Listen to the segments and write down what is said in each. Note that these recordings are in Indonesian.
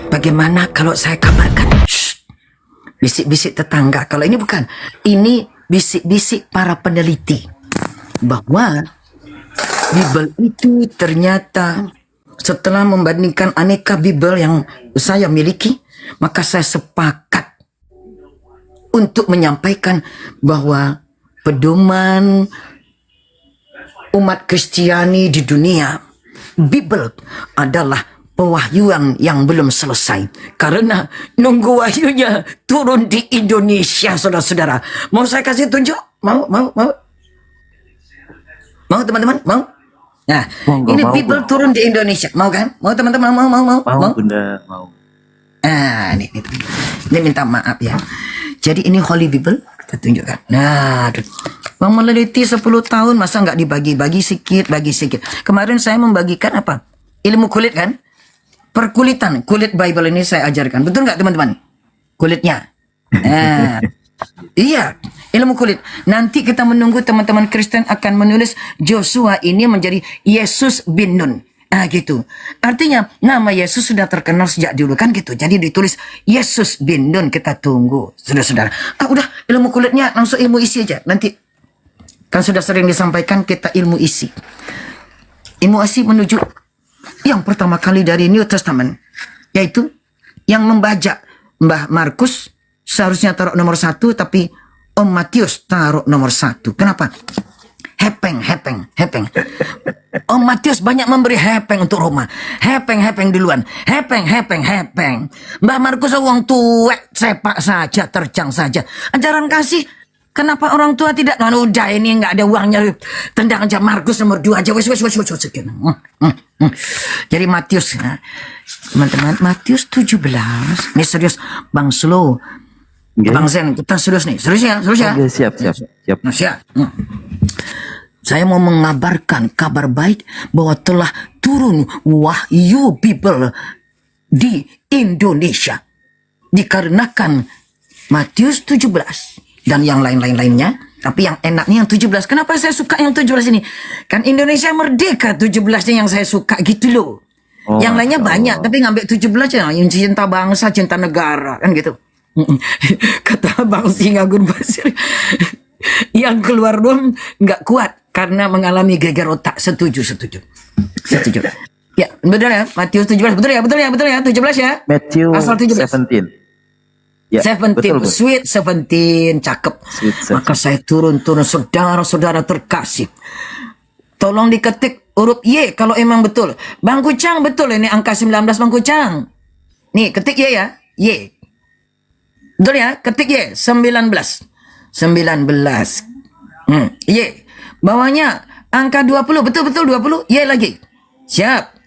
Bagaimana kalau saya kabarkan? Shh, bisik-bisik tetangga. Kalau ini bukan. Ini bisik-bisik para peneliti. Bahwa Bible itu ternyata setelah membandingkan aneka Bible yang saya miliki, maka saya sepakat untuk menyampaikan bahwa pedoman umat Kristiani di dunia, Bible adalah pewahyuan yang belum selesai. Karena nunggu wahyunya turun di Indonesia, saudara-saudara. Mau saya kasih tunjuk? Mau teman-teman? Mau? Nah, ini Bible turun di Indonesia. Mau kan? Mau teman-teman? Mau? Bunda, mau. Ini minta maaf ya. Jadi ini Holy Bible, kita tunjukkan. Nah, Bang meneliti 10 tahun, masa nggak dibagi-bagi sedikit, bagi sedikit. Kemarin saya membagikan apa? Ilmu kulit kan? Perkulitan, kulit Bible ini saya ajarkan. Betul nggak teman-teman? Kulitnya. Iya, ilmu kulit. Nanti kita menunggu teman-teman Kristen akan menulis Joshua ini menjadi Yesus bin Nun. Gitu. Artinya nama Yesus sudah terkenal sejak dulu kan gitu. Jadi ditulis Yesus bin Nun, kita tunggu. Saudara-saudara. Udah ilmu kulitnya langsung ilmu isi aja. Nanti kan sudah sering disampaikan kita ilmu isi. Ilmu isi menuju yang pertama kali dari New Testament, yaitu yang membajak Mbah Markus seharusnya taruh nomor 1, tapi Om Matius taruh nomor 1. Kenapa? Hepeng. Om Matius banyak memberi hepeng untuk Roma. Hepeng duluan. Hepeng. Mbah Markus orang tua, sepak saja, terjang saja. Ajaran kasih. Kenapa orang tua tidak? Udah ini nggak ada uangnya. Tendang aja Markus nomor 2 aja. Wes. Jadi Matius, teman-teman, Matius 17. Ini serius, Bang Slow. Bang Zen, kita serius nih. Serius ya? Siap. Siap. Saya mau mengabarkan kabar baik bahwa telah turun wahyu Bible di Indonesia. Dikarenakan Matius 17 dan yang lainnya. Tapi yang enaknya yang 17. Kenapa saya suka yang 17 ini? Kan Indonesia merdeka 17-nya yang saya suka gitu loh. Yang lainnya banyak, tapi ngambil 17 ya. Yang cinta bangsa, cinta negara. Kan gitu. Kata Bang Singagun Basir, yang keluar dong nggak kuat karena mengalami geger otak. Setuju. Ya, betul ya, Matius 17. Betul ya, 17 ya. Matthew Asal 17. 17. Ya, 17, betul. Sweet 17, cakep. Maka saya turun, saudara-saudara terkasih. Tolong diketik huruf Y kalau emang betul. Bang Kucang, betul ini angka 19 Bang Kucang. Nih, ketik Y ya. Y. Betul ya, ketik Y, 19. Y. Bawahnya angka 20, betul 20. Y lagi. Siap.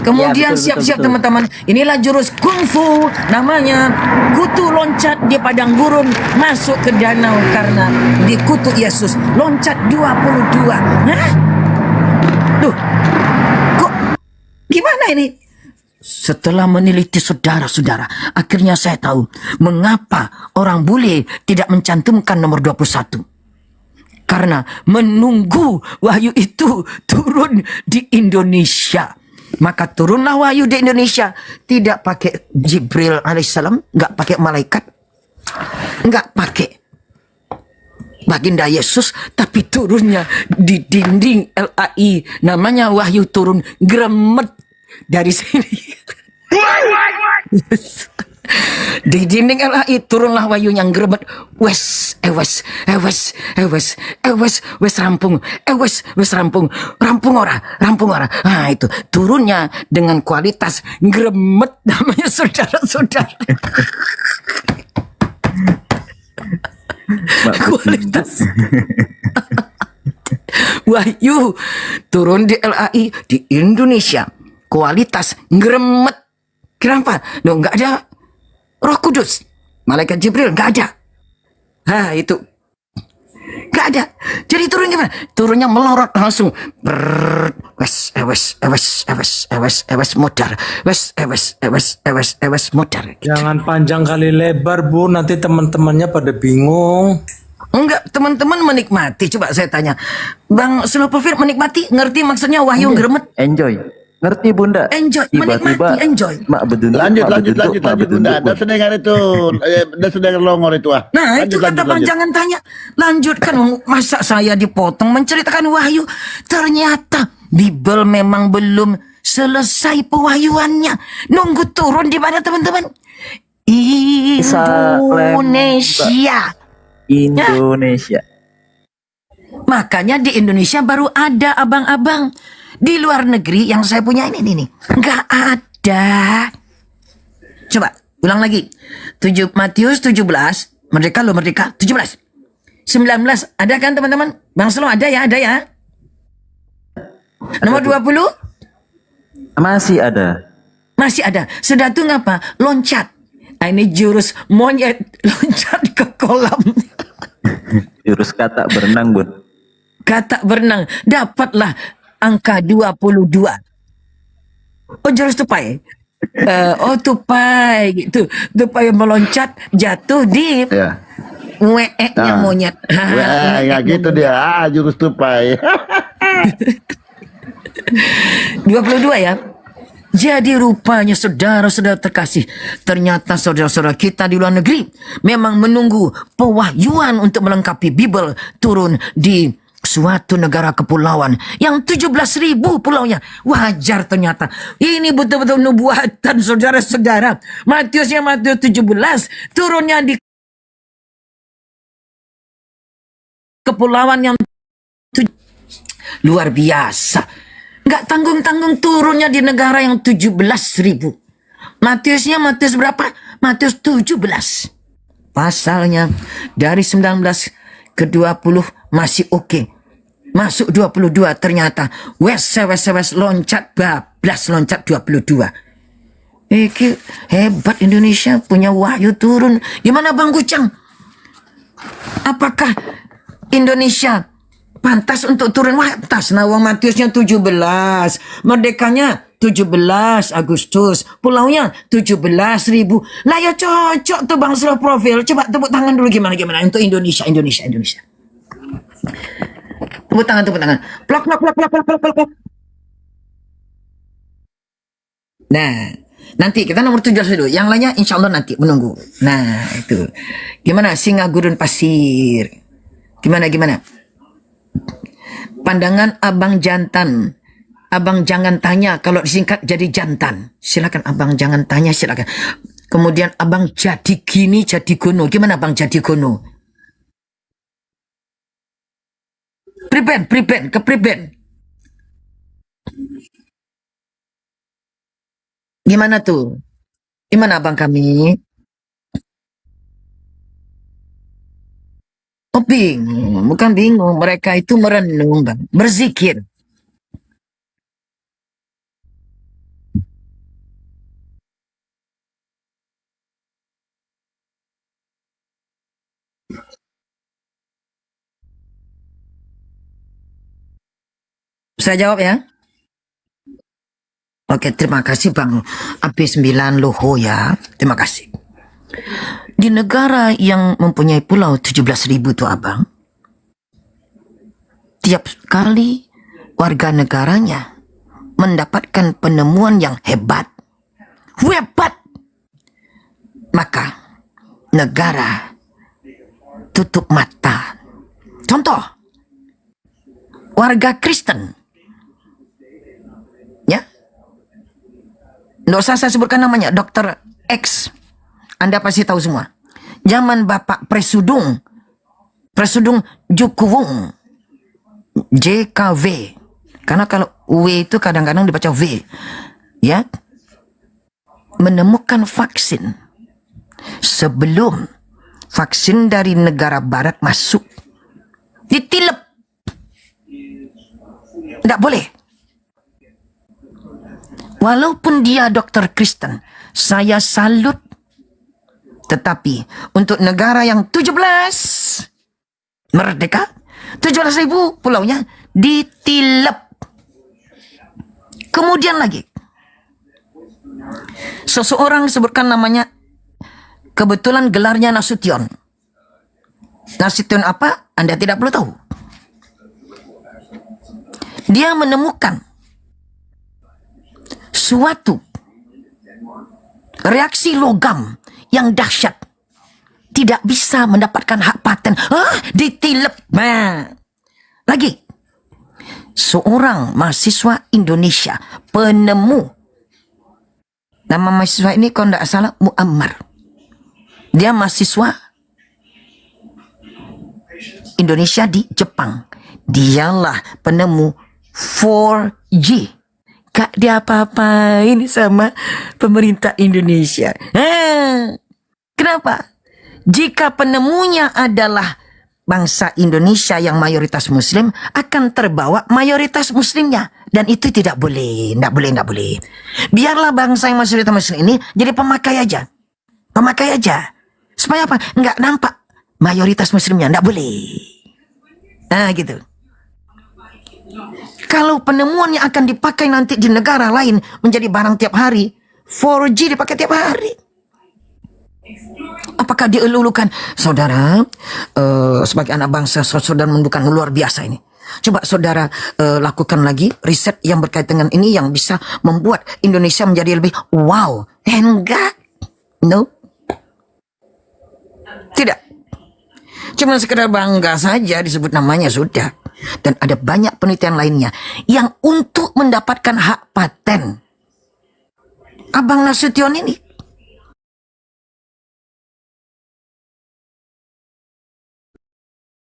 Kemudian ya, siap-siap teman-teman. Inilah jurus kungfu, namanya kutu loncat di padang gurun masuk ke danau karena dikutuk Yesus. Loncat 22. Duh. Kok gimana ini? Setelah meneliti saudara-saudara, akhirnya saya tahu mengapa orang bule tidak mencantumkan nomor 21. Karena menunggu wahyu itu turun di Indonesia. Maka turunlah wahyu di Indonesia. Tidak pakai Jibril alaihissalam, nggak pakai malaikat, nggak pakai baginda Yesus, tapi turunnya di dinding LAI. Namanya wahyu turun gremet dari sini. Di dinding LAI turunlah wahyu yang gremet. Wes rampung ora. Itu turunnya dengan kualitas gremet namanya saudara-saudara. Kualitas wahyu turun di LAI di Indonesia, kualitas gremet. Kenapa? Nggak ada Roh Kudus, malaikat Jibril nggak ada. Itu nggak ada. Jadi turun gimana? Turunnya melorot langsung. Modar. Jangan panjang kali lebar, Bu. Nanti teman-temannya pada bingung. Enggak, teman-teman menikmati. Coba saya tanya, Bang Slow Profil menikmati? Ngerti maksudnya wahyu gremet? Enjoy. Ngerti Bunda? Enjoy, Tiba-tiba menikmati, enjoy. mak bedunduk, Lanjut, mak lanjut, bedunduk, lanjut, mak lanjut, Bunda. bedunduk, Dah sedengar itu, dah sedengar longor itu ah. Nah, itu Lanjut, kata lanjut, Bang, lanjut. jangan tanya. Lanjutkan, masa saya dipotong menceritakan wahyu. Ternyata Bible memang belum selesai pewahyuannya. Nunggu turun di mana teman-teman? Indonesia. Indonesia. Makanya di Indonesia baru ada abang-abang. Di luar negeri yang saya punya ini nih. Nggak ada. Coba, ulang lagi. Matius 17. Merdeka lo, merdeka. 17. 19. Ada kan teman-teman? Bang Selo ada ya? Ada ya? Nomor 20? Masih ada. Masih ada. Sudah tuh ngapa? Loncat. Nah, ini jurus monyet. Loncat ke kolam. Jurus kata berenang Bun. Kata berenang. Dapatlah angka 22. Oh, jurus tupai. Tupai gitu. Tupai meloncat jatuh di Ya. WE-nya monyet. Wah, ya gitu dia. Jurus tupai. 22 ya. Jadi rupanya saudara-saudara terkasih, ternyata saudara-saudara kita di luar negeri memang menunggu pewahyuan untuk melengkapi Bible turun di suatu negara kepulauan yang 17.000 pulaunya. Wajar ternyata. Ini betul-betul nubuatan saudara-saudara. Matius 17 turunnya di kepulauan yang luar biasa. Nggak tanggung-tanggung turunnya di negara yang 17.000. Matius berapa? Matius 17. Pasalnya dari 19 ke 20 masih oke. Masuk 22 ternyata. Wes loncat bablas, loncat 22. Hebat Indonesia punya wahyu turun. Gimana Bang Gucang? Apakah Indonesia pantas untuk turun? Pantas. Nah, uang Matiusnya 17. Merdekanya 17 Agustus. Pulaunya 17.000. Lah ya cocok tuh Bang Selo profil. Coba tepuk tangan dulu gimana untuk Indonesia. Tepuk tangan. Plak. Nah, nanti kita nomor 17 dulu. Yang lainnya insya Allah nanti menunggu. Nah, itu. Gimana singa gurun pasir? Gimana? Pandangan abang jantan. Abang jangan tanya, kalau disingkat jadi jantan. Silakan abang jangan tanya, silakan. Kemudian abang jadi gini, jadi gono. Gimana abang jadi gono? Prevent, ke prevent. Gimana tuh? Gimana abang kami? Oh bingung, bukan bingung. Mereka itu merenung, Bang. Berzikir. Saya jawab ya. Oke, terima kasih Bang AP9 Loho ya. Terima kasih. Di negara yang mempunyai pulau 17.000 tuh abang, tiap kali warga negaranya mendapatkan penemuan yang hebat, maka negara tutup mata. Contoh, warga Kristen, ya, nggak usah saya sebutkan namanya, Dr. X. Anda pasti tahu semua. Zaman Bapak Presudung Jukuwung, JKV. Karena kalau W itu kadang-kadang dibaca V. Ya. Menemukan vaksin. Sebelum vaksin dari negara barat masuk, ditilep. Tidak boleh. Walaupun dia dokter Kristen, saya salut. Tetapi untuk negara yang 17 merdeka, 17.000 pulaunya ditilep. Kemudian lagi, seseorang sebutkan namanya, kebetulan gelarnya Nasution. Nasution apa? Anda tidak perlu tahu. Dia menemukan suatu reaksi logam yang dahsyat tidak bisa mendapatkan hak paten. Ditilep. Nah, lagi. Seorang mahasiswa Indonesia, penemu. Nama mahasiswa ini kalau tidak salah Muammar. Dia mahasiswa Indonesia di Jepang. Dialah penemu 4G. Gak dia apa-apain sama pemerintah Indonesia. Kenapa? Jika penemunya adalah bangsa Indonesia yang mayoritas Muslim, akan terbawa mayoritas Muslimnya. Dan itu tidak boleh. Tidak boleh. Biarlah bangsa yang mayoritas Muslim ini jadi pemakai aja. Pemakai aja. Supaya apa? Nggak nampak mayoritas Muslimnya. Tidak boleh. Nah gitu. Kalau penemuan yang akan dipakai nanti di negara lain menjadi barang tiap hari, 4G dipakai tiap hari. Apakah dielulukan? Saudara, sebagai anak bangsa, saudara menunjukkan luar biasa ini. Coba saudara lakukan lagi riset yang berkaitan dengan ini yang bisa membuat Indonesia menjadi lebih wow. Enggak. No. Tidak. Cuma sekedar bangga saja disebut namanya sudah. Dan ada banyak penelitian lainnya yang untuk mendapatkan hak paten. Abang Nasution ini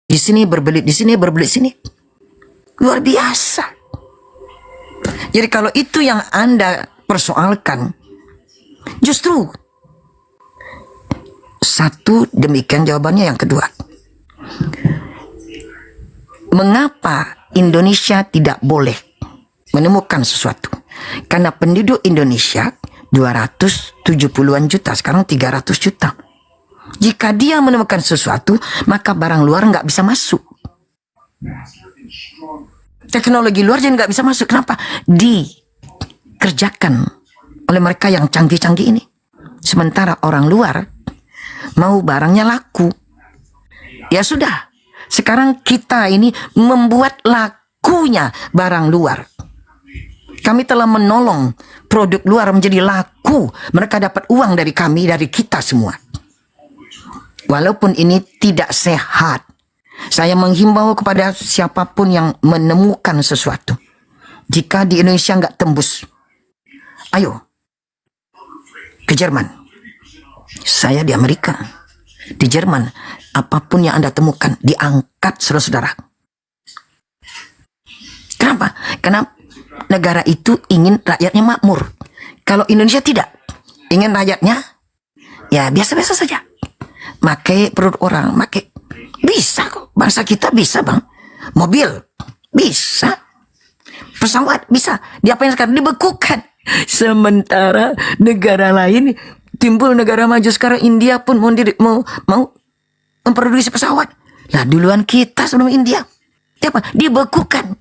di sini berbelit, di sini berbelit sini. Luar biasa. Jadi kalau itu yang Anda persoalkan, justru satu, demikian jawabannya. Yang kedua, mengapa Indonesia tidak boleh menemukan sesuatu? Karena penduduk Indonesia 270-an juta, sekarang 300 juta. Jika dia menemukan sesuatu, maka barang luar nggak bisa masuk. Teknologi luar jadi nggak bisa masuk. Kenapa? Dikerjakan oleh mereka yang canggih-canggih ini. Sementara orang luar mau barangnya laku. Ya sudah. Sekarang kita ini membuat lakunya barang luar. Kami telah menolong produk luar menjadi laku. Mereka dapat uang dari kami, dari kita semua. Walaupun ini tidak sehat, saya menghimbau kepada siapapun yang menemukan sesuatu. Jika di Indonesia nggak tembus, ayo ke Jerman. Saya di Amerika. Di Jerman, apapun yang Anda temukan, diangkat saudara-saudara. Kenapa? Karena negara itu ingin rakyatnya makmur. Kalau Indonesia tidak, ingin rakyatnya, ya biasa-biasa saja. Makai perut orang, makai. Bisa kok, bangsa kita bisa bang. Mobil, bisa. Pesawat, bisa. Diapain sekarang? Dibekukan. Sementara negara lain, timbul negara maju sekarang, India pun mau memproduksi pesawat. Lah duluan kita sebelum India. Apa? Dibekukan.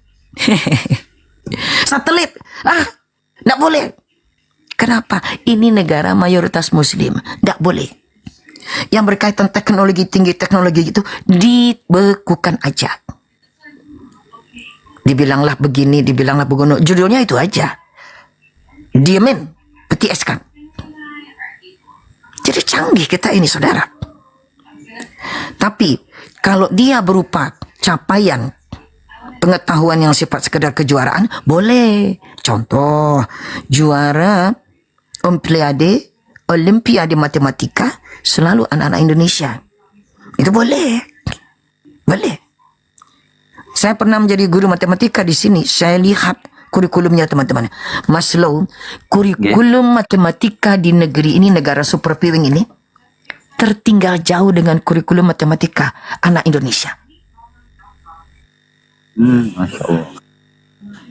Satelit. Nggak boleh. Kenapa? Ini negara mayoritas Muslim. Nggak boleh. Yang berkaitan teknologi tinggi, teknologi itu dibekukan aja. Dibilanglah begini, dibilanglah begono. Judulnya itu aja. Diamin, petieskan. Jadi canggih kita ini saudara. Tapi kalau dia berupa capaian pengetahuan yang sifat sekedar kejuaraan, boleh. Contoh, juara Olimpiade Matematika selalu anak-anak Indonesia. Itu boleh. Boleh. Saya pernah menjadi guru matematika di sini. Saya lihat kurikulumnya teman-teman. Maslow, kurikulum matematika di negeri ini, negara super piring ini, tertinggal jauh dengan kurikulum matematika anak Indonesia. Masya Allah.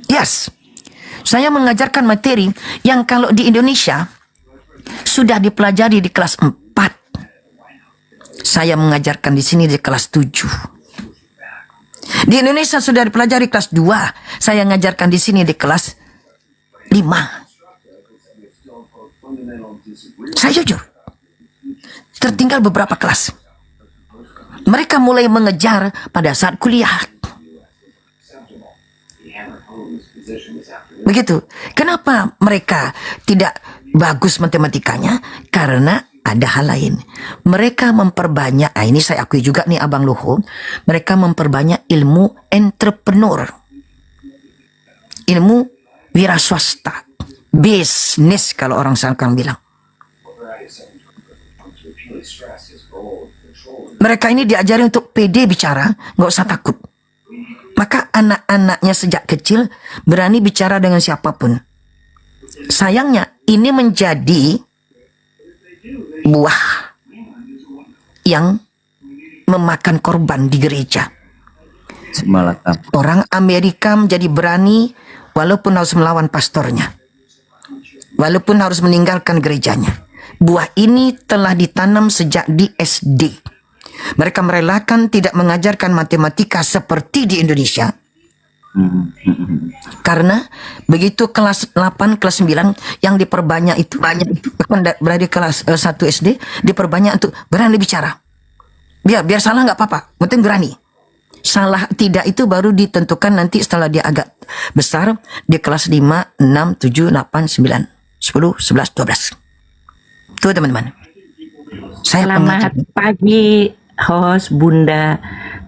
Yes. Saya mengajarkan materi yang kalau di Indonesia sudah dipelajari di kelas 4. Saya mengajarkan di sini di kelas 7. Di Indonesia sudah dipelajari kelas 2. Saya mengajarkan di sini di kelas 5. Saya jujur. Tertinggal beberapa kelas. Mereka mulai mengejar pada saat kuliah. Begitu. Kenapa mereka tidak bagus matematikanya? Karena ada hal lain. Mereka memperbanyak, ini saya akui juga nih Abang Luhur, mereka memperbanyak ilmu entrepreneur. Ilmu wira swasta. Bisnis kalau orang sekarang bilang. Mereka ini diajari untuk pede bicara, nggak usah takut. Maka anak-anaknya sejak kecil berani bicara dengan siapapun. Sayangnya ini menjadi buah yang memakan korban di gereja. Semalakam. Orang Amerika menjadi berani walaupun harus melawan pastornya. Walaupun harus meninggalkan gerejanya. Buah ini telah ditanam sejak di SD. Mereka merelakan tidak mengajarkan matematika seperti di Indonesia. Karena begitu kelas 8, kelas 9 yang diperbanyak itu berada kelas 1 SD diperbanyak untuk berani bicara. Biar salah nggak apa-apa, penting berani. Salah tidak itu baru ditentukan nanti setelah dia agak besar di kelas 5, 6, 7, 8, 9, 10, 11, 12. Tuh teman-teman. Saya Selamat pagi host Bunda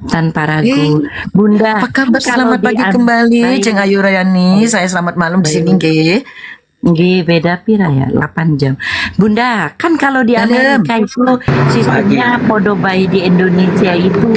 tanpa ragu. Bunda, apa kabar? kalau Selamat pagi di- kembali, Baik. Ceng Ayu Rayani. Saya selamat malam di sini, nggih. Nggih, beda pira ya, 8 jam. Bunda, kan kalau di Dalam. Amerika itu sistemnya podo bayi di Indonesia itu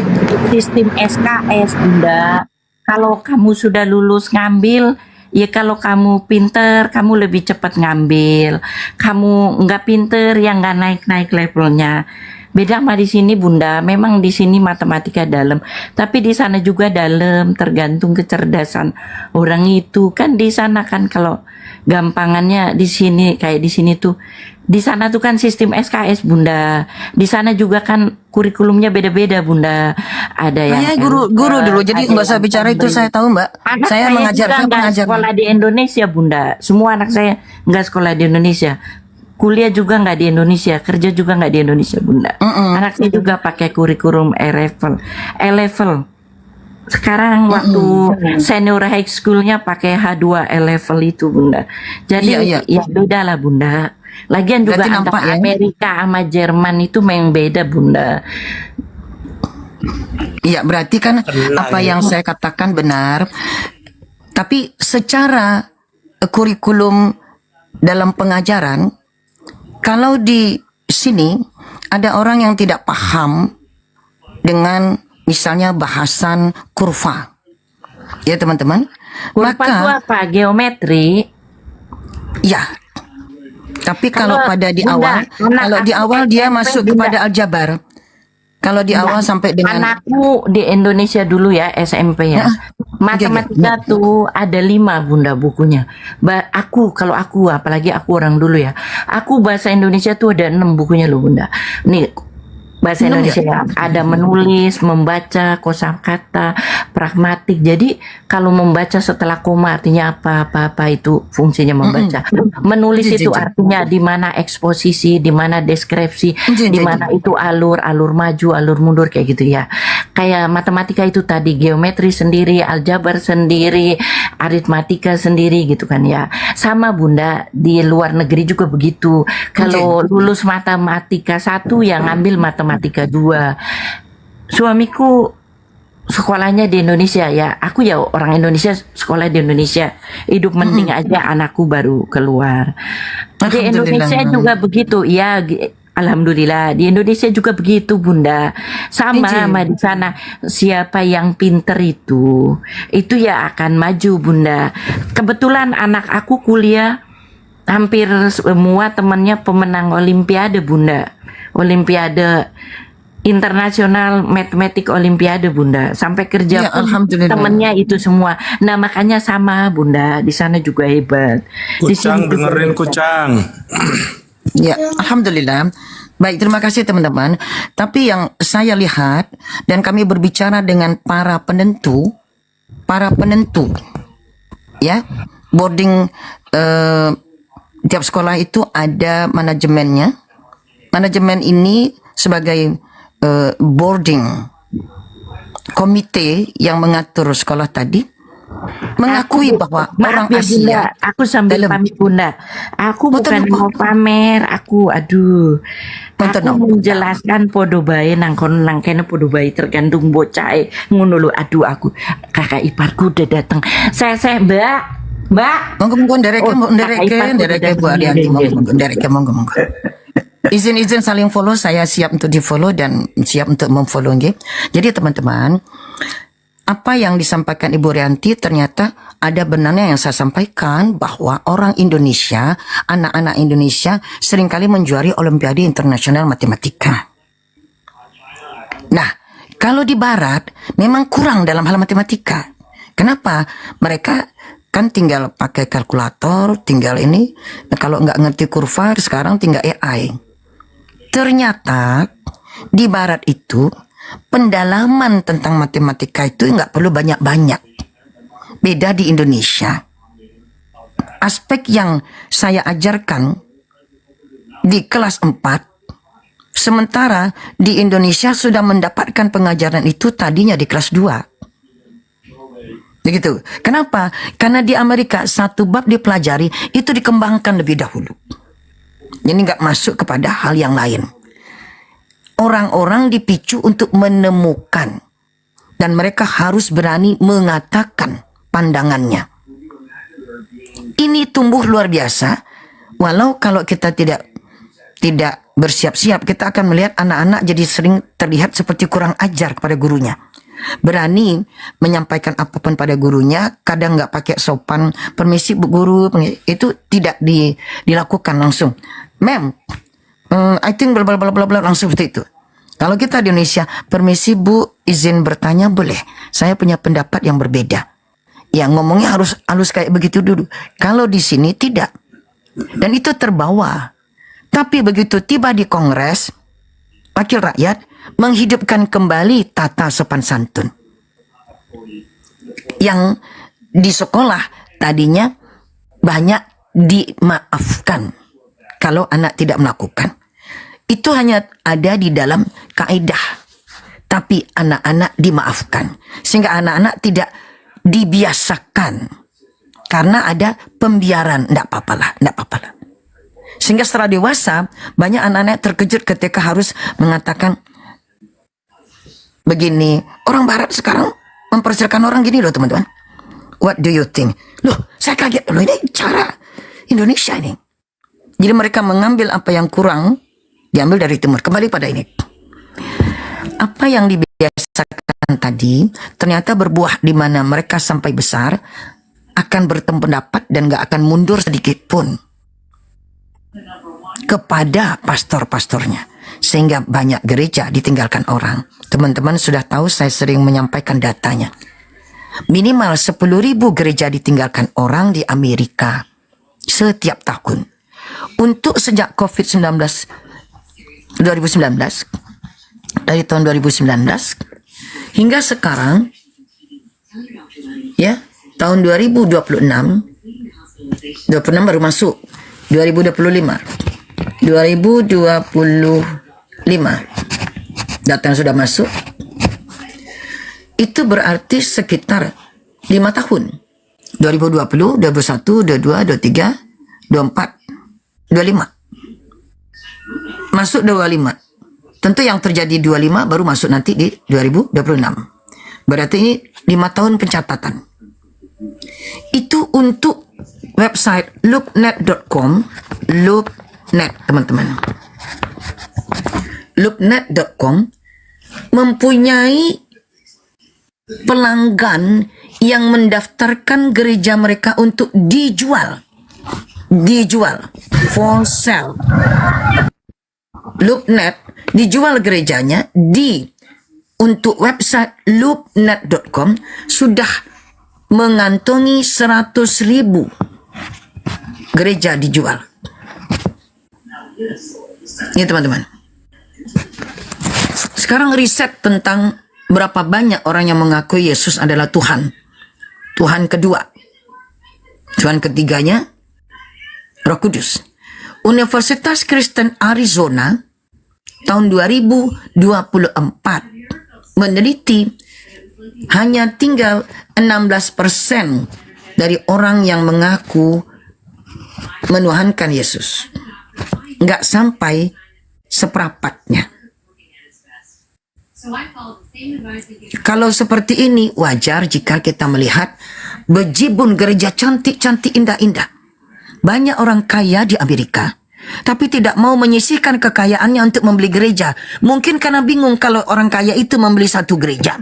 sistem SKS, Bunda. Kalau kamu sudah lulus ngambil, ya kalau kamu pinter, kamu lebih cepat ngambil. Kamu nggak pinter, ya nggak naik-naik levelnya. Beda sama di sini Bunda, memang di sini matematika dalam, tapi di sana juga dalam, tergantung kecerdasan orang itu. Kan di sana kan kalau gampangannya di sini kayak di sini tuh, di sana tuh kan sistem SKS Bunda. Di sana juga kan kurikulumnya beda-beda Bunda. Ada yang Saya guru dulu, jadi ada nggak usah yang bicara itu, tambah. saya tahu Mbak. Anak Saya mengajar, juga saya nggak pengajar. sekolah di Indonesia Bunda. Semua anak saya nggak sekolah di Indonesia. Kuliah juga nggak di Indonesia, kerja juga nggak di Indonesia Bunda. Anak saya juga pakai kurikulum A-level. A-level. Sekarang waktu senior high schoolnya pakai H2 A-level itu Bunda. Jadi Iya. ya beda lah Bunda. Lagian juga Berarti nampak antara ya. Amerika sama Jerman itu memang beda Bunda. Iya, berarti kan apa yang saya katakan benar. Tapi secara kurikulum dalam pengajaran, kalau di sini ada orang yang tidak paham dengan misalnya bahasan kurva. Ya teman-teman. Kurva itu Maka apa? Geometri. ya. Tapi kalau Kalau pada di Bunda, anak awal, aku dia SMP, masuk Bunda. kepada aljabar. Kalau di awal sampai dengan Anakku di Indonesia dulu ya SMP ya. Matematika tuh ada 5 Bunda bukunya. Kalau aku apalagi aku orang dulu ya. Aku bahasa Indonesia tuh ada 6 bukunya loh Bunda. Nih bahasa 6 Indonesia ya. Ada menulis, membaca, kosakata, pragmatik. Jadi kalau membaca setelah koma artinya apa itu fungsinya membaca. Menulis itu artinya di mana eksposisi, di mana deskripsi, di mana itu alur maju, alur mundur kayak gitu ya. Kayak matematika itu tadi geometri sendiri, aljabar sendiri, aritmatika sendiri gitu kan ya. Sama Bunda di luar negeri juga begitu. Kalau lulus matematika 1 yang ngambil matematika 2. Suamiku sekolahnya di Indonesia ya. Aku ya orang Indonesia, sekolah di Indonesia. Hidup mending aja anakku baru keluar. Di Indonesia juga begitu ya. Alhamdulillah di Indonesia juga begitu Bunda, sama di sana siapa yang pinter itu ya akan maju Bunda. Kebetulan anak aku kuliah hampir semua temannya pemenang Olimpiade Bunda, Olimpiade internasional matematik Olimpiade Bunda, sampai kerja Ya, pun alhamdulillah. temennya itu semua. Nah makanya sama Bunda di sana juga hebat. Di Kucang sini juga dengerin hebat. Kucang. Ya, alhamdulillah. Baik, terima kasih teman-teman. Tapi yang saya lihat dan kami berbicara dengan para penentu, ya, boarding tiap sekolah itu ada manajemennya. Manajemen ini sebagai boarding komite yang mengatur sekolah tadi. mengakui bahwa orang Maaf ya Bunda, Asia aku sambil dalam pamit Bunda. Aku Betul bukan apa? mau pamer, aku Betul aku apa? menjelaskan podo bae nang kono nang kene podo bae tergantung bocahe ngono lho. Aduh aku kakak iparku udah datang. Saya Mbak. Mbak. Monggo ndereke Oh, kakak iparku udah ndereke Bu datang. Arianti monggo ndereke monggo. Izin saling follow, saya siap untuk di follow dan siap untuk memfollow nggih. Jadi teman-teman, apa yang disampaikan Ibu Rianti ternyata ada benarnya yang saya sampaikan bahwa orang Indonesia, anak-anak Indonesia seringkali menjuari Olimpiade Internasional Matematika. Nah, kalau di Barat memang kurang dalam hal matematika. Kenapa? Mereka kan tinggal pakai kalkulator, tinggal ini. Nah, kalau nggak ngerti kurva, sekarang tinggal AI. Ternyata di Barat itu pendalaman tentang matematika itu nggak perlu banyak-banyak. Beda di Indonesia. Aspek yang saya ajarkan di kelas 4, sementara di Indonesia sudah mendapatkan pengajaran itu tadinya di kelas 2. Begitu. Kenapa? Karena di Amerika satu bab dipelajari itu dikembangkan lebih dahulu. Ini nggak masuk kepada hal yang lain. Orang-orang dipicu untuk menemukan dan mereka harus berani mengatakan pandangannya. Ini tumbuh luar biasa. Walau kalau kita tidak bersiap-siap, kita akan melihat anak-anak jadi sering terlihat seperti kurang ajar kepada gurunya. Berani menyampaikan apapun pada gurunya, kadang nggak pakai sopan, permisi Bu Guru, itu tidak dilakukan langsung. Ma'am, I think bla bla bla bla bla, langsung seperti itu. Kalau kita di Indonesia, permisi Bu, izin bertanya boleh? Saya punya pendapat yang berbeda. Ya ngomongnya harus kayak begitu dulu. Kalau di sini tidak. Dan itu terbawa. Tapi begitu tiba di Kongres, Wakil Rakyat menghidupkan kembali tata sopan santun. Yang di sekolah tadinya banyak dimaafkan kalau anak tidak melakukan. Itu hanya ada di dalam kaidah. Tapi anak-anak dimaafkan. Sehingga anak-anak tidak dibiasakan. Karena ada pembiaran. Tidak apa-apalah. Sehingga setelah dewasa, banyak anak-anak terkejut ketika harus mengatakan begini. Orang Barat sekarang mempersilakan orang gini loh teman-teman. What do you think? Loh, saya kaget loh. Ini cara Indonesia ini. Jadi mereka mengambil apa yang kurang, diambil dari timur. Kembali pada ini. Apa yang dibiasakan tadi, ternyata berbuah di mana mereka sampai besar, akan bertemu pendapat dan gak akan mundur sedikit pun kepada pastor-pastornya. Sehingga banyak gereja ditinggalkan orang. Teman-teman sudah tahu saya sering menyampaikan datanya. Minimal 10.000 gereja ditinggalkan orang di Amerika setiap tahun. Untuk sejak COVID-19 dari tahun 2019 hingga sekarang ya tahun 2026 baru masuk 2025 data yang sudah masuk itu berarti sekitar 5 tahun 2020, 21, 22, 23, 24, 25 masuk 25. Tentu yang terjadi 25 baru masuk nanti di 2026. Berarti ini 5 tahun pencatatan. Itu untuk website loopnet.com. Loopnet teman-teman. Loopnet.com mempunyai pelanggan yang mendaftarkan gereja mereka untuk dijual for sale. Loopnet dijual gerejanya untuk website loopnet.com sudah mengantongi 100.000 gereja dijual. Ini teman-teman. Sekarang riset tentang berapa banyak orang yang mengakui Yesus adalah Tuhan. Tuhan kedua. Tuhan ketiganya Roh Kudus. Universitas Kristen Arizona tahun 2024 meneliti hanya tinggal 16% dari orang yang mengaku menuhankan Yesus. Nggak sampai seperempatnya. Kalau seperti ini, wajar jika kita melihat bejibun gereja cantik-cantik, indah-indah. Banyak orang kaya di Amerika, tapi tidak mau menyisihkan kekayaannya untuk membeli gereja. Mungkin karena bingung kalau orang kaya itu membeli satu gereja.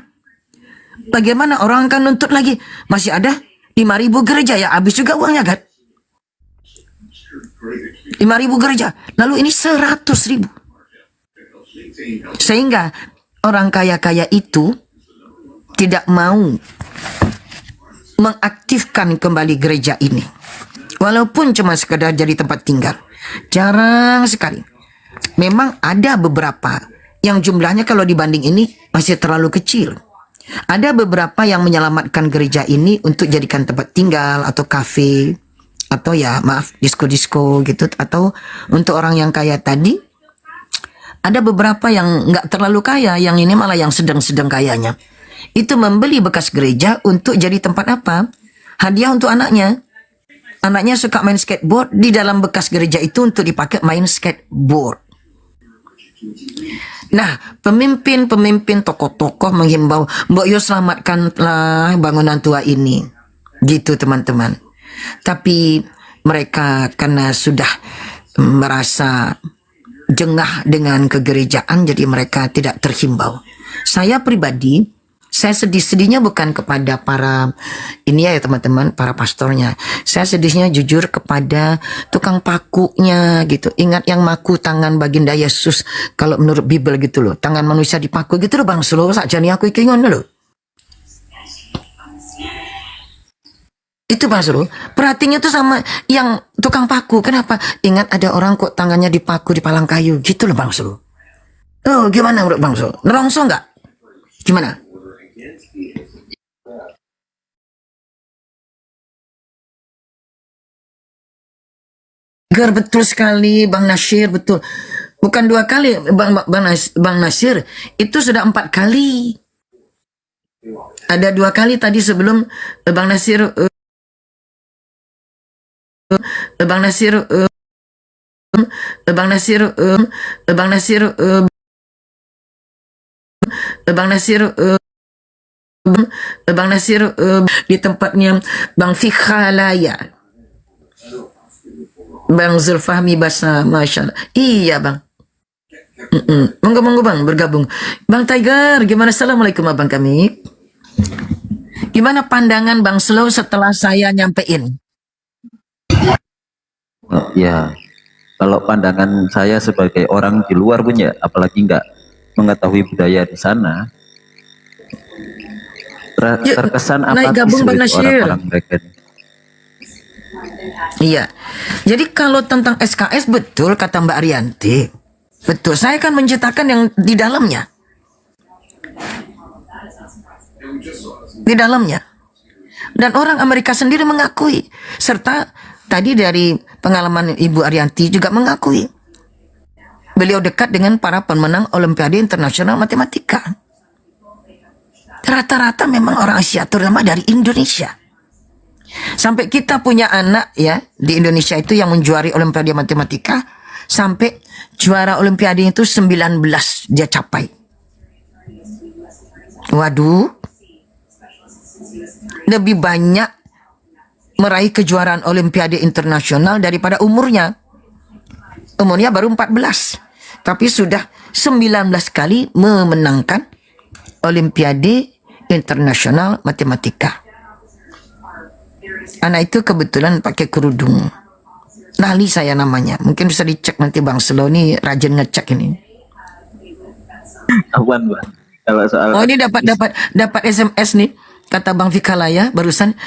Bagaimana orang akan nuntut lagi? Masih ada 5.000 gereja, ya habis juga uangnya kan? 5.000 gereja, lalu ini 100.000. Sehingga orang kaya-kaya itu tidak mau mengaktifkan kembali gereja ini. Walaupun cuma sekedar jadi tempat tinggal. Jarang sekali. Memang ada beberapa yang jumlahnya kalau dibanding ini masih terlalu kecil. Ada beberapa yang menyelamatkan gereja ini untuk jadikan tempat tinggal atau kafe. Atau ya maaf disko-disko gitu. Atau untuk orang yang kaya tadi. Ada beberapa yang nggak terlalu kaya. Yang ini malah yang sedang-sedang kayanya. Itu membeli bekas gereja untuk jadi tempat apa? Hadiah untuk anaknya. Anaknya suka main skateboard, di dalam bekas gereja itu untuk dipakai main skateboard. Nah, pemimpin-pemimpin tokoh-tokoh menghimbau, mbok yo selamatkanlah bangunan tua ini. Gitu teman-teman. Tapi mereka karena sudah merasa jengah dengan kegerejaan, jadi mereka tidak terhimbau. Saya pribadi, saya sedih-sedihnya bukan kepada para ini ya teman-teman, para pastornya. Saya sedihnya jujur kepada tukang pakunya gitu. Ingat yang maku tangan baginda Yesus kalau menurut Bible gitu loh. Tangan manusia dipaku gitu loh Bang Slo, sakjane aku iki ngono loh. Itu Bang Slo. Perhatinya tuh sama yang tukang paku. Kenapa? Ingat ada orang kok tangannya dipaku di palang kayu gitu loh Bang Slo. Oh, gimana menurut Bang Slo? Nerongso enggak? Gimana? Betul sekali Bang Nasir, betul. Bukan 2 kali Bang Nasir, itu sudah 4 kali. Ada 2 kali tadi sebelum Bang Nasir Bang Nasir Bang Nasir Bang Nasir Bang Nasir Bang Nasir di tempatnya Bang Fikhalaya. Bang Zulfahmi Basa, Masya Allah. Iya Bang. Monggo Bang bergabung. Bang Tiger, gimana? Assalamualaikum Abang kami. Gimana pandangan Bang Slow setelah saya nyampein? Oh, ya, kalau pandangan saya sebagai orang di luar punya, apalagi nggak mengetahui budaya di sana, terkesan naik apatis gabung Bang gitu Nasir. orang-orang mereka ini. Iya. Jadi kalau tentang SKS betul kata Mbak Arianti. Betul, saya kan menciptakan yang di dalamnya. Di dalamnya. Dan orang Amerika sendiri mengakui. Serta tadi dari pengalaman Ibu Arianti juga mengakui. Beliau dekat dengan para pemenang Olimpiade Internasional Matematika. Rata-rata memang orang Asia, terutama dari Indonesia. Sampai kita punya anak ya di Indonesia itu yang menjuari Olimpiade Matematika, sampai juara Olimpiade itu 19 dia capai. Waduh, lebih banyak meraih kejuaraan Olimpiade Internasional daripada umurnya. Umurnya baru 14, tapi sudah 19 kali memenangkan Olimpiade Internasional Matematika. Anak itu kebetulan pakai kerudung. Lali saya namanya. Mungkin bisa dicek nanti Bang Selo nih rajin ngecek ini. Awan Bang. Kalau soal Oh ini dapat SMS nih kata Bang Fikalaya barusan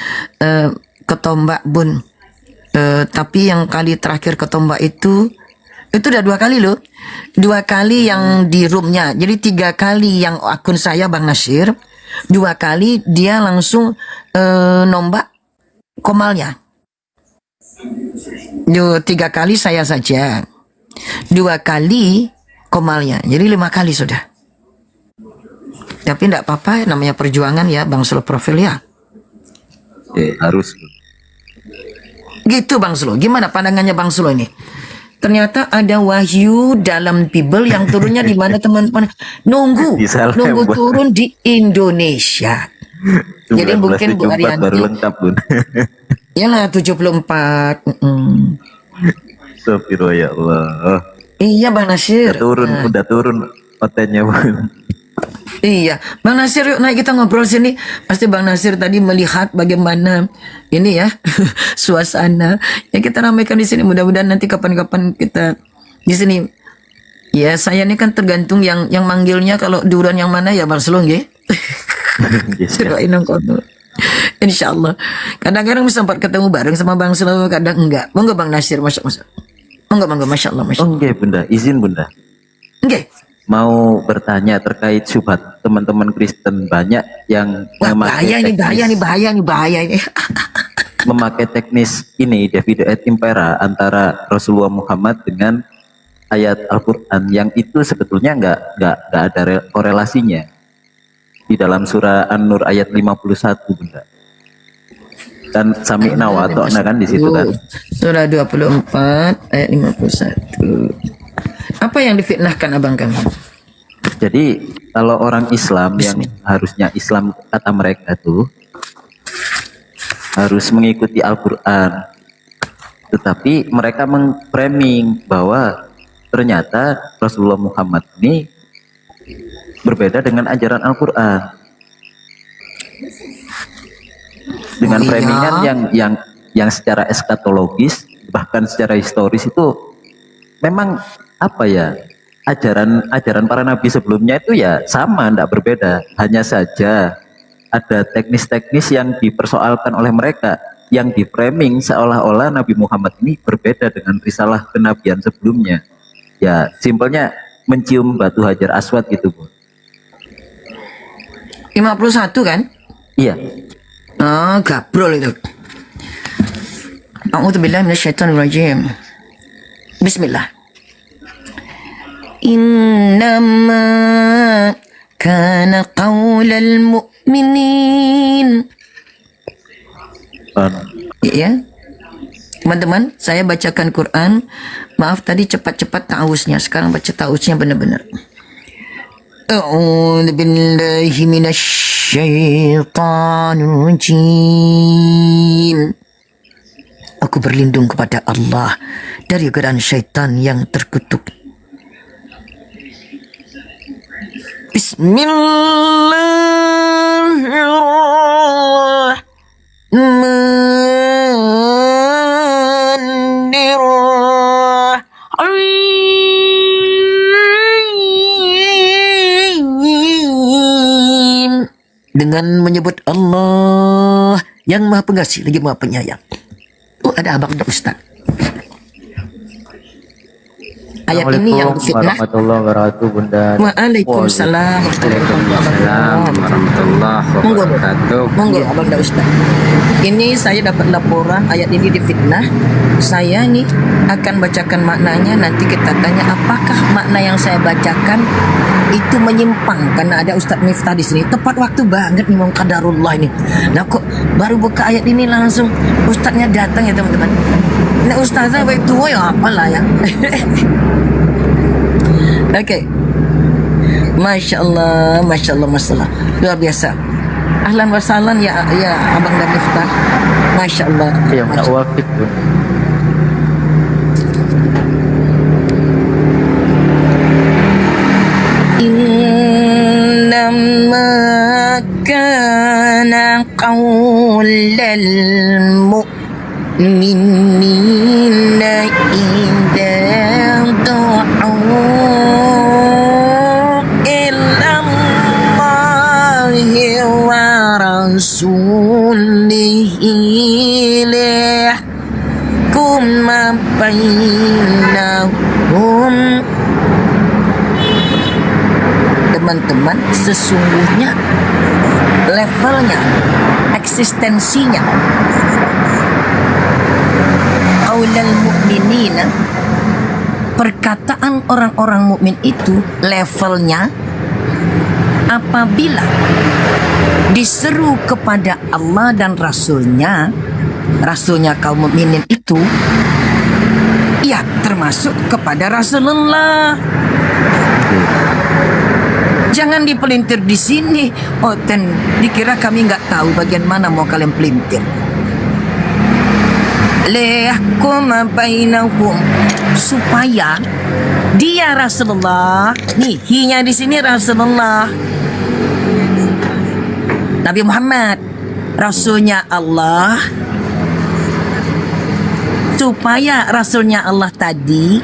ketombak Bun. Tapi yang kali terakhir ketombak itu udah 2 kali loh. 2 kali yang di roomnya. Jadi 3 kali yang akun saya Bang Nasir. 2 kali dia langsung nombak komalnya. 3 kali saya saja. 2 kali komalnya. Jadi 5 kali sudah. Tapi enggak apa-apa, namanya perjuangan ya Bang Slo Profil ya. Harus. Gitu Bang Slo. Gimana pandangannya Bang Slo ini? Ternyata ada wahyu dalam Bible yang turunnya di mana teman-teman? Nunggu Bisa nunggu lewat. turun di Indonesia. Jadi mungkin Bu 1974 baru Arianti, lengkap, Bun. iyalah 74. Astagfirullah ya Allah. Iya Bang Nasir. Udah turun otenya, Bun. Iya, Bang Nasir yuk naik kita ngobrol sini. Pasti Bang Nasir tadi melihat bagaimana ini ya suasana. Ya kita ramaikan di sini. Mudah-mudahan nanti kapan-kapan kita di sini. Ya saya ini kan tergantung yang manggilnya kalau duluan yang mana ya Bang Selong ya. Sirain kono. Insya Allah. Kadang-kadang sempat ketemu bareng sama Bang Selong, kadang enggak. Monggo Bang Nasir, monggo, masya Allah, masya Allah. Oke, Bunda, izin Bunda. Oke. Mau bertanya terkait syubhat teman-teman Kristen banyak yang Wah, bahaya ini. memakai teknis ini Divide et Impera antara Rasulullah Muhammad dengan ayat Al-Quran yang itu sebetulnya nggak ada korelasinya di dalam surah An-Nur ayat 51, Bunda. Dan sami'na wa ta'na kan di situ kan. Surah 24 ayat 51. Apa yang difitnahkan abang kami? Jadi kalau orang Islam yang harusnya Islam kata mereka tuh harus mengikuti Al-Quran, tetapi mereka mengframing bahwa ternyata Rasulullah Muhammad ini berbeda dengan ajaran Al-Quran dengan framingan yang secara eskatologis bahkan secara historis itu memang apa ya, ajaran para nabi sebelumnya itu ya sama, tidak berbeda, hanya saja ada teknis-teknis yang dipersoalkan oleh mereka yang di framing seolah-olah Nabi Muhammad ini berbeda dengan risalah kenabian sebelumnya. Ya simpelnya mencium batu Hajar Aswad gitu, Bu. 51 kan? Iya. Ah, gabrol itu. A'udzubillahi minasyaitonirrajim. Bismillah. Innama kana qaulal mu'minin. Ya. Teman-teman, saya bacakan Quran. Maaf tadi cepat-cepat ta'awuznya. Sekarang baca ta'awuznya benar-benar. A'udzu billahi minasyaitonir rajim. Aku berlindung kepada Allah dari godaan syaitan yang terkutuk. Bismillahirrahmanirrahim. Dengan menyebut Allah yang Maha Pengasih lagi Maha Penyayang. Oh, ada abang Ustaz. Ayat ini yang fitnah. Warahmatullahi wabarakatuh, Bunda. Waalaikumsalam. Warahmatullahi wabarakatuh. Monggo abang Ustaz. Ini saya dapat laporan ayat ini difitnah. Saya nih akan bacakan maknanya, nanti kita tanya apakah makna yang saya bacakan itu menyimpang, karena ada Ustadz Miftah di sini. Tepat waktu banget nih Imam Qadarullah ini. Nah kok baru buka ayat ini langsung Ustadznya datang ya teman-teman. Nah Ustaznya baik tua ya apalah ya. Oke. Masya Allah, luar biasa. Ahlan wa sahlan ya abang dan Miftah. Masya Allah. Ya, tak wakit, Bun. Innama kana qawlal mu'minina idza du'u ilallahi wa rasulihi liyahkum bainahum. Teman-teman, sesungguhnya levelnya, eksistensinya qaulal mu'minina, perkataan orang-orang mukmin itu levelnya apabila diseru kepada Allah dan Rasulnya kaum mukminin itu, ya termasuk kepada Rasulullah. Jangan dipelintir di sini. Oh, dikira kami nggak tahu bagian mana mau kalian pelintir. Liyahkum bainahum, supaya dia Rasulullah. Nih, hi-nya di sini Rasulullah. Nabi Muhammad, Rasulnya Allah. Supaya Rasulnya Allah tadi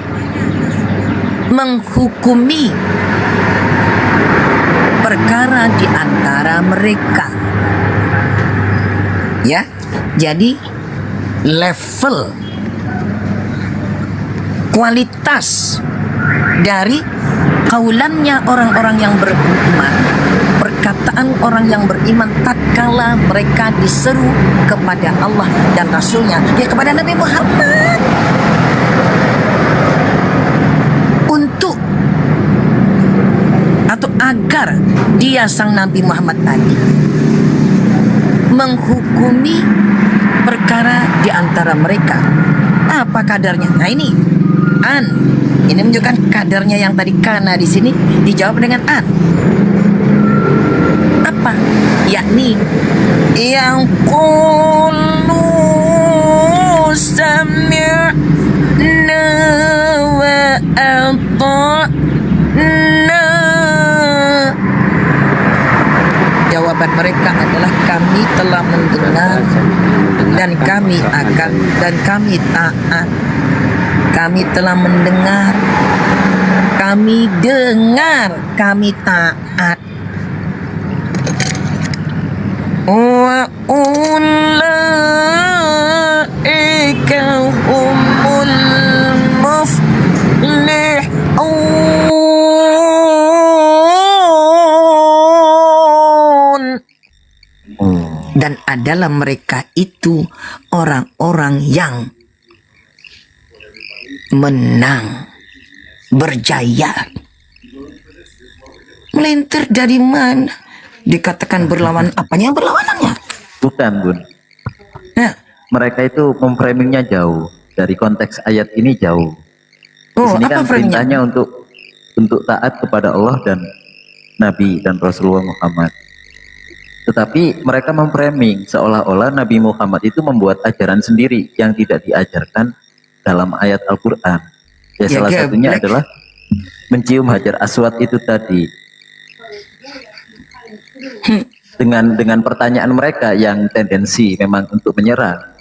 menghukumi perkara di antara mereka. Ya, jadi level kualitas dari kaulannya orang-orang yang beriman, perkataan orang yang beriman tatkala mereka diseru kepada Allah dan Rasulnya, ya kepada Nabi Muhammad, untuk atau agar dia sang Nabi Muhammad tadi menghukumi perkara di antara mereka. Apa kadarnya? Nah ini ini menunjukkan kadarnya yang tadi kana di sini dijawab dengan an. Apa? Yakni yang qulu sami'na wa ata'na. Jawaban mereka adalah kami telah mendengar dan kami taat. Kami telah mendengar, kami dengar, kami taat. Wa ulaika humul muflihun. Dan adalah mereka itu orang-orang yang menang, berjaya. Melintir dari mana? Dikatakan berlawan, apanya berlawanannya? Bukan, Bun. Nah, Mereka itu memframingnya jauh dari konteks ayat ini jauh. Di oh, sini apa kan framingnya? perintahnya untuk taat kepada Allah dan Nabi dan Rasulullah Muhammad. Tetapi mereka memframing seolah-olah Nabi Muhammad itu membuat ajaran sendiri yang tidak diajarkan dalam ayat Al-Quran. Ya, salah satunya adalah mencium Hajar Aswad itu tadi. Dengan pertanyaan mereka yang tendensi memang untuk menyerang.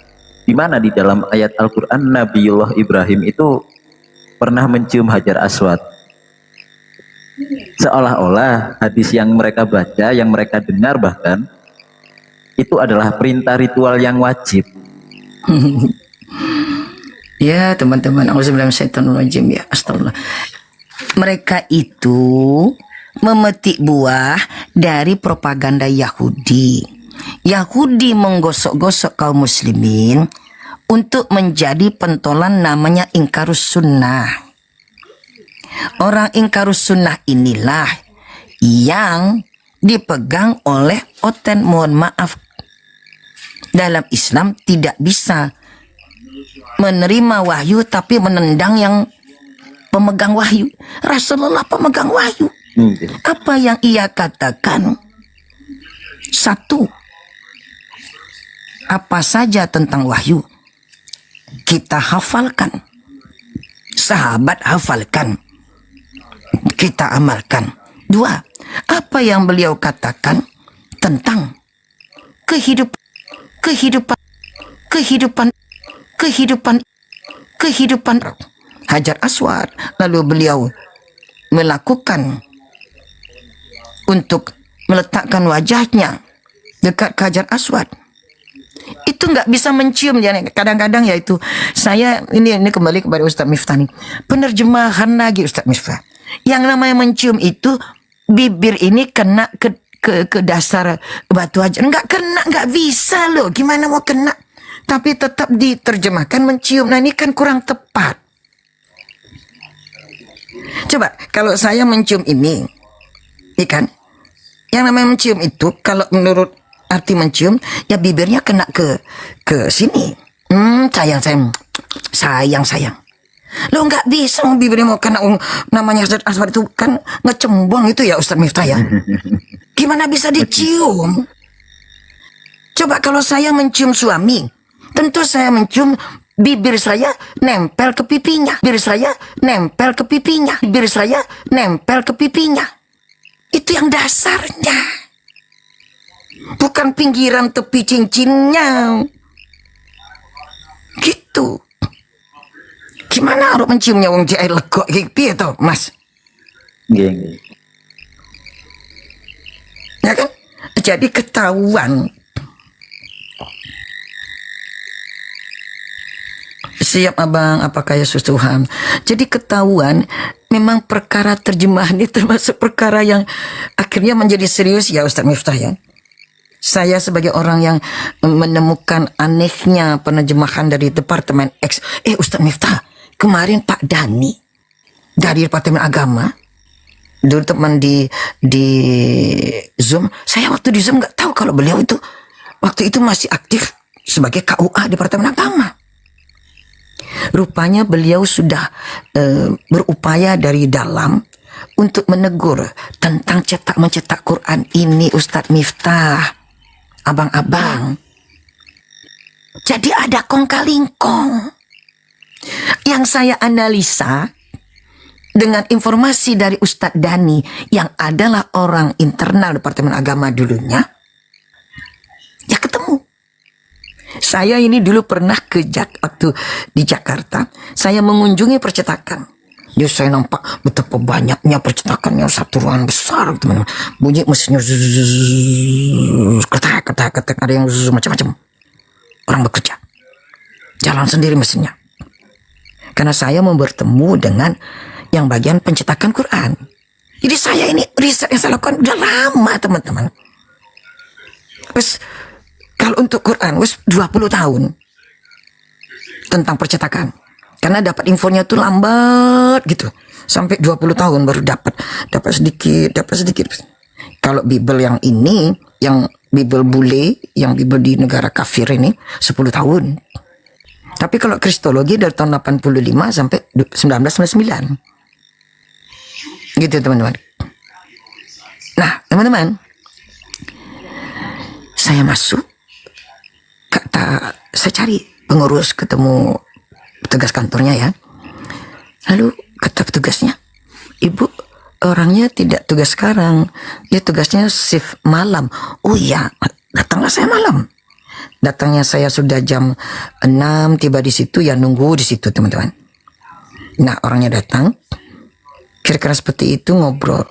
Di mana di dalam ayat Al-Quran Nabiullah Ibrahim itu pernah mencium Hajar Aswad. Seolah-olah hadis yang mereka baca, yang mereka dengar bahkan, itu adalah perintah ritual yang wajib. Ya teman-teman, auzubillahi ya, astagfirullah. Mereka itu memetik buah dari propaganda Yahudi. Yahudi menggosok-gosok kaum muslimin untuk menjadi pentolan namanya ingkarus sunnah. Orang ingkarus sunnah inilah yang dipegang oleh mohon maaf, dalam Islam tidak bisa menerima wahyu tapi menendang yang pemegang wahyu. Rasulullah pemegang wahyu. Apa yang ia katakan? Satu, apa saja tentang wahyu kita hafalkan, sahabat hafalkan, kita amalkan. Dua, apa yang beliau katakan tentang kehidupan Hajar Aswad, lalu beliau melakukan untuk meletakkan wajahnya dekat Hajar Aswad. Itu nggak bisa mencium ya. Kadang-kadang ya itu saya ini kembali kepada Ustaz Miftah nih. Penerjemahan lagi Ustaz Miftah. Yang namanya mencium itu bibir ini kena ke dasar batu hajar. Nggak bisa loh. Gimana mau kena? Tapi tetap diterjemahkan mencium. Nah ini kan kurang tepat. Coba kalau saya mencium ini kan Yang namanya mencium itu, kalau menurut arti mencium, ya bibirnya kena ke sini. Sayang. Lo nggak bisa bibirnya mau kena namanya Hazrat Aswad itu kan ngecembong itu ya Ustaz Miftah ya. Gimana bisa dicium? Coba kalau saya mencium suami, tentu saya mencium bibir saya nempel ke pipinya. Bibir saya nempel ke pipinya. Bibir saya nempel ke pipinya. Itu yang dasarnya. Bukan pinggiran tepi cincinnya. Gitu. Gimana harus menciumnya wong jahil legok piye to, Mas? Nggih. Ya kan? Jadi ketahuan. Siap abang, apakah Yesus Tuhan? Jadi ketahuan memang perkara terjemahan ini termasuk perkara yang akhirnya menjadi serius ya Ustaz Miftah ya. Saya sebagai orang yang menemukan anehnya penerjemahan dari Departemen X. Ustaz Miftah, kemarin Pak Dani dari Departemen Agama, dulu teman di Zoom, saya waktu di Zoom nggak tahu kalau beliau itu waktu itu masih aktif sebagai KUA Departemen Agama. Rupanya beliau sudah berupaya dari dalam untuk menegur tentang mencetak Quran ini Ustadz Miftah, abang-abang. Jadi ada kong-kalingkong. Yang saya analisa dengan informasi dari Ustadz Dani yang adalah orang internal Departemen Agama dulunya, ya ketemu. Saya ini dulu pernah waktu di Jakarta, saya mengunjungi percetakan. Ya saya nampak betapa banyaknya percetakannya, satu ruangan besar teman-teman. Bunyi mesinnya ketak, ada yang macam-macam. Orang bekerja. Jalan sendiri mesinnya. Karena saya mau bertemu dengan yang bagian pencetakan Quran. Jadi saya ini riset yang saya lakukan udah lama teman-teman. Terus kalau untuk Quran 20 tahun tentang percetakan. Karena dapat infonya tuh lambat gitu. Sampai 20 tahun baru dapat sedikit. Kalau Bible yang ini, yang Bible bule, yang Bible di negara kafir ini 10 tahun. Tapi kalau Kristologi dari tahun 85 sampai 1999. Gitu teman-teman. Nah, teman-teman, saya masuk, saya cari pengurus, ketemu petugas kantornya ya. Lalu kata petugasnya, Ibu orangnya tidak tugas sekarang, dia tugasnya shift malam. Oh iya, datanglah saya malam. Datangnya saya sudah jam 6, tiba di situ ya, nunggu di situ teman-teman. Nah orangnya datang, kira-kira seperti itu, ngobrol.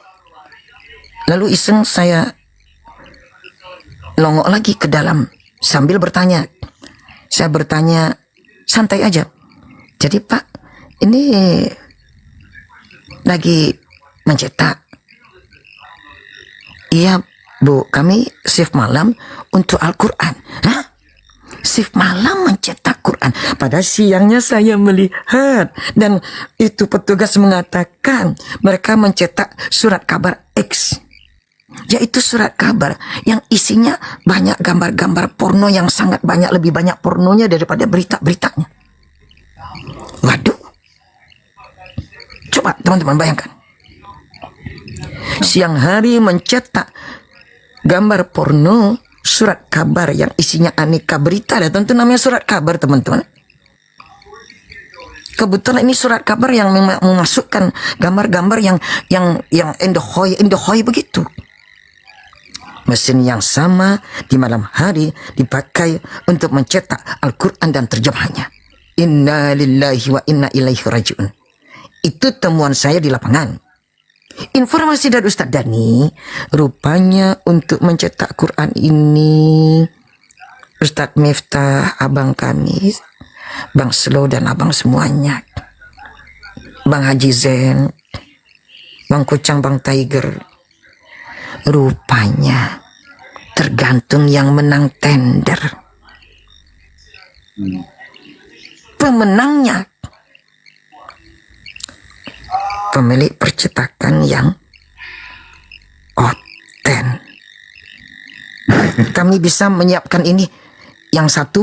Lalu iseng saya longok lagi ke dalam sambil bertanya. Saya bertanya santai aja. Jadi Pak, ini lagi mencetak. Iya Bu, kami shift malam untuk Al-Quran. Hah? Shift malam mencetak Quran. Pada siangnya saya melihat dan itu petugas mengatakan mereka mencetak surat kabar X, yaitu surat kabar yang isinya banyak gambar-gambar porno yang sangat banyak, lebih banyak pornonya daripada berita-beritanya. Waduh, coba teman-teman bayangkan, siang hari mencetak gambar porno, surat kabar yang isinya aneka berita, dan tentu namanya surat kabar teman-teman. Kebetulan ini surat kabar yang memasukkan gambar-gambar yang endohoi begitu. Mesin yang sama di malam hari dipakai untuk mencetak Al-Quran dan terjemahannya. Inna lillahi wa inna ilaihi raji'un. Itu temuan saya di lapangan. Informasi dari Ustadz Dani, rupanya untuk mencetak Quran ini, Ustadz Miftah, abang kami, Bang Slow dan abang semuanya, Bang Haji Zen, Bang Kucang, Bang Tiger, rupanya tergantung yang menang tender. Pemenangnya pemilik percetakan yang Kami bisa menyiapkan ini. Yang satu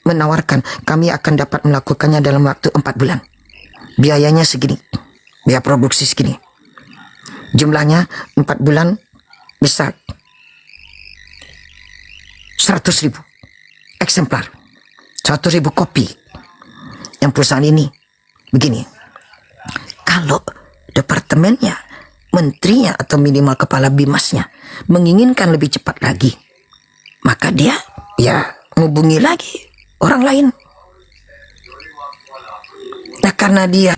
menawarkan kami akan dapat melakukannya dalam waktu 4 bulan. Biayanya segini. Biaya produksi segini. Jumlahnya 4 bulan bisa 100.000 eksemplar. 100.000 kopi. Yang perusahaan ini begini. Kalau departemennya, menterinya atau minimal kepala bimasnya menginginkan lebih cepat lagi, maka dia ya menghubungi lagi orang lain. Nah, karena dia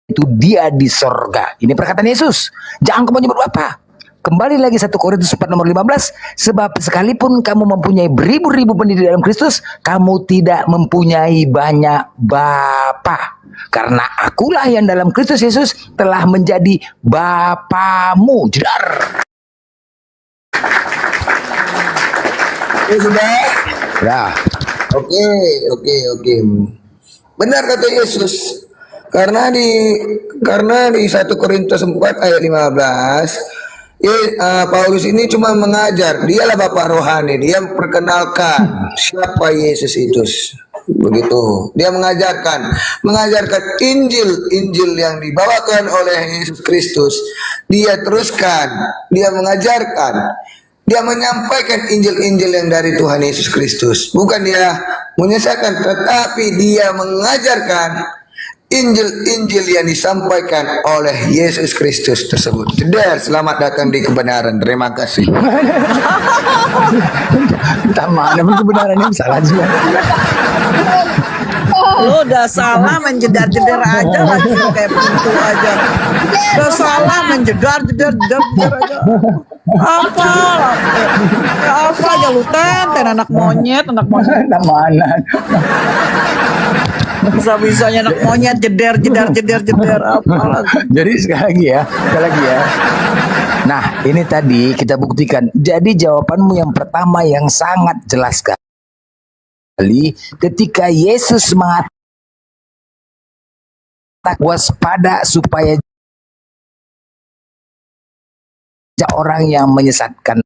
itu dia di sorga. Ini perkataan Yesus. Jangan kamu nyebut Bapa. Kembali lagi 1 Korintus 4 nomor 15. Sebab sekalipun kamu mempunyai beribu-ribu penduduk dalam Kristus, kamu tidak mempunyai banyak Bapa. Karena akulah yang dalam Kristus Yesus telah menjadi Bapamu. Jedar. Sudah? Nah, Oke. Benar kata Yesus. Karena di 1 Korintus 4 ayat 15, Paulus ini cuma mengajar. Dialah Bapak rohani. Dia memperkenalkan siapa Yesus itu. Begitu. Dia mengajarkan Injil yang dibawakan oleh Yesus Kristus. Dia teruskan, dia mengajarkan, dia menyampaikan Injil-Injil yang dari Tuhan Yesus Kristus. Bukan dia menyesatkan, tetapi dia mengajarkan Injil-Injil yang disampaikan oleh Yesus Kristus tersebut. Jeder, selamat datang di kebenaran. Terima kasih. entah mana pun kebenarannya salah juga. Lo udah salah menjedar-jedar aja lagi kayak pintu aja. Udah salah menjedar-jedar aja. Apa? Apa aja lu tenten anak monyet. Entah mana. Bisa-bisanya anak monyet jedar apa lagi. Jadi sekali lagi ya. Nah, ini tadi kita buktikan. Jadi jawabanmu yang pertama yang sangat jelas sekali ketika Yesus mengatakan waspada supaya orang yang menyesatkan